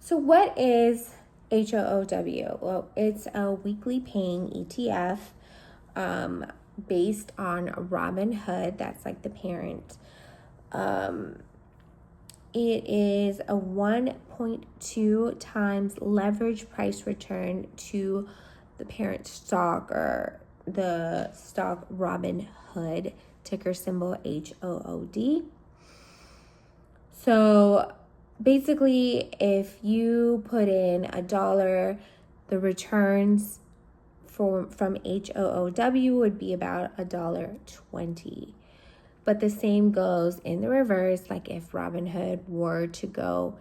So what is HOOW? Well, it's a weekly paying ETF based on Robinhood. That's like the parent. It is a 1.2 times leverage price return to the parent stock, or the stock Robinhood, ticker symbol HOOD. So basically, if you put in $1, the returns from HOOW would be about $1.20. But the same goes in the reverse. Like if Robinhood were to go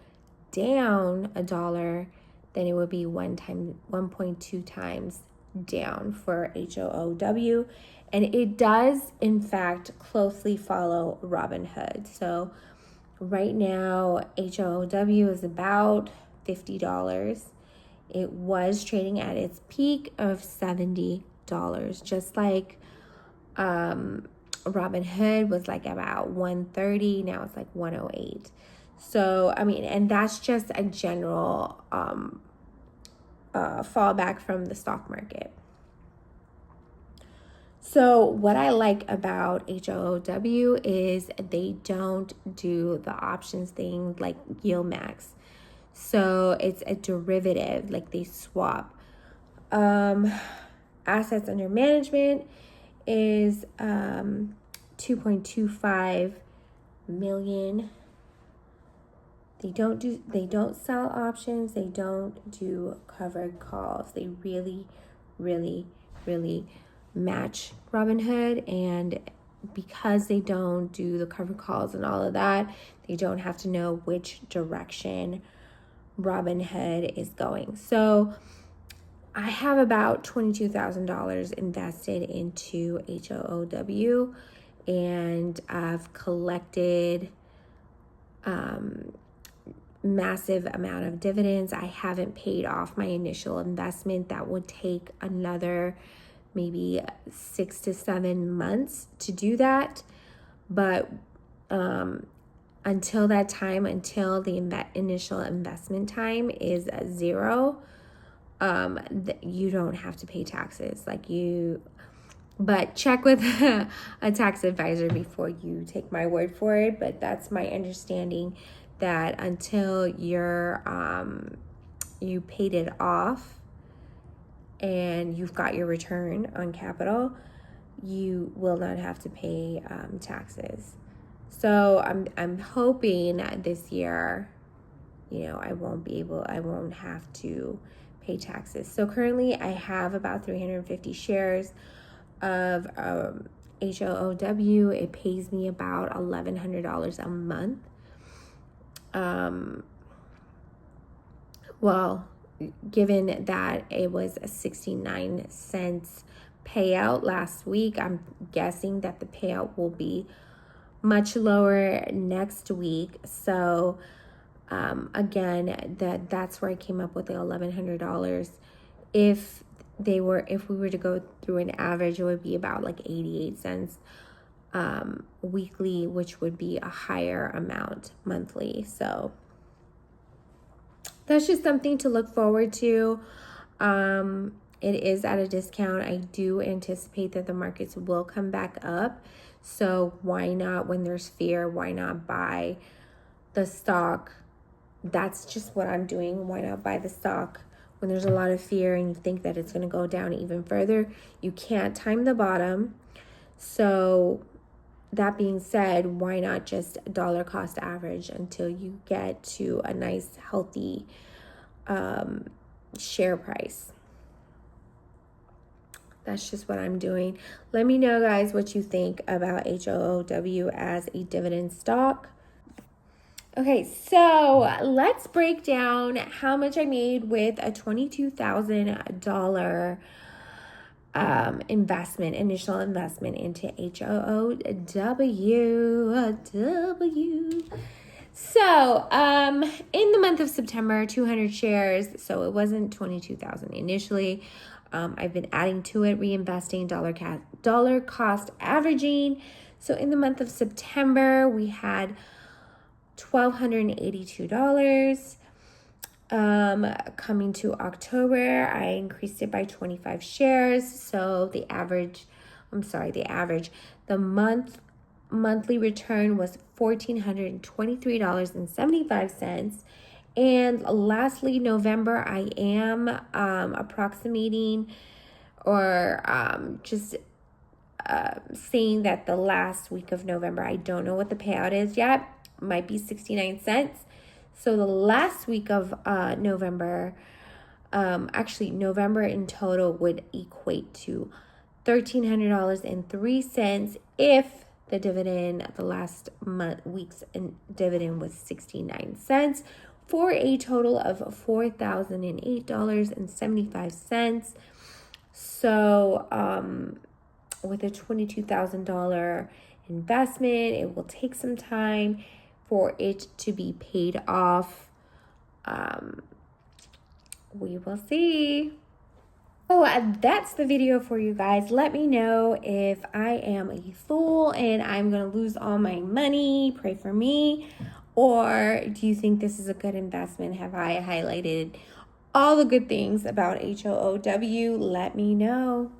down $1, then it would be 1.2 times down for HOOW. And it does, in fact, closely follow Robinhood. So right now, HOOW is about $50. It was trading at its peak of $70, just like Robinhood was like about $130. Now it's like $108. So, I mean, and that's just a general fallback from the stock market. So what I like about HOOW is they don't do the options thing like yield max. So it's a derivative, like they swap. Assets under management is 2.25 million. They don't sell options. They don't do covered calls. They really match Robinhood, and because they don't do the covered calls and all of that, they don't have to know which direction Robinhood is going. So I have about $22,000 invested into HOOW, and I've collected massive amount of dividends. I haven't paid off my initial investment. That would take another maybe 6 to 7 months to do that. But until that time, until the initial investment time is 0, you don't have to pay taxes. But check with a tax advisor before you take my word for it. But that's my understanding, that until you paid it off and you've got your return on capital, you will not have to pay taxes. So I'm hoping this year, I won't have to pay taxes. So currently I have about 350 shares of HOOW. It pays me about $1,100 a month. Well, given that it was a 69 cents payout last week, I'm guessing that the payout will be much lower next week. So again, that's where I came up with the $1,100. If we were to go through an average, it would be about like 88 cents weekly, which would be a higher amount monthly. So that's just something to look forward to. It is at a discount. I do anticipate that the markets will come back up. So why not, when there's fear, why not buy the stock? That's just what I'm doing. Why not buy the stock when there's a lot of fear and you think that it's going to go down even further? You can't time the bottom. So that being said, why not just dollar cost average until you get to a nice, healthy share price? That's just what I'm doing. Let me know, guys, what you think about HOOW as a dividend stock. Okay, so let's break down how much I made with a $22,000 initial investment into HOOW. So, in the month of September, 200 shares. So it wasn't 22,000 initially. I've been adding to it, reinvesting, dollar cost averaging. So in the month of September, we had $1,282. Coming to October, I increased it by 25 shares. So the monthly return was $1,423.75. And lastly, November, I am approximating or just saying that the last week of November, I don't know what the payout is yet, might be 69 cents. So the last week of November, actually November in total would equate to $1,300.03 if the dividend, the last week's dividend was 69 cents, for a total of $4,008.75. So with a $22,000 investment, it will take some time for it to be paid off. We will see. So that's the video for you guys. Let me know if I am a fool and I'm going to lose all my money. Pray for me. Or do you think this is a good investment? Have I highlighted all the good things about HOOW? Let me know.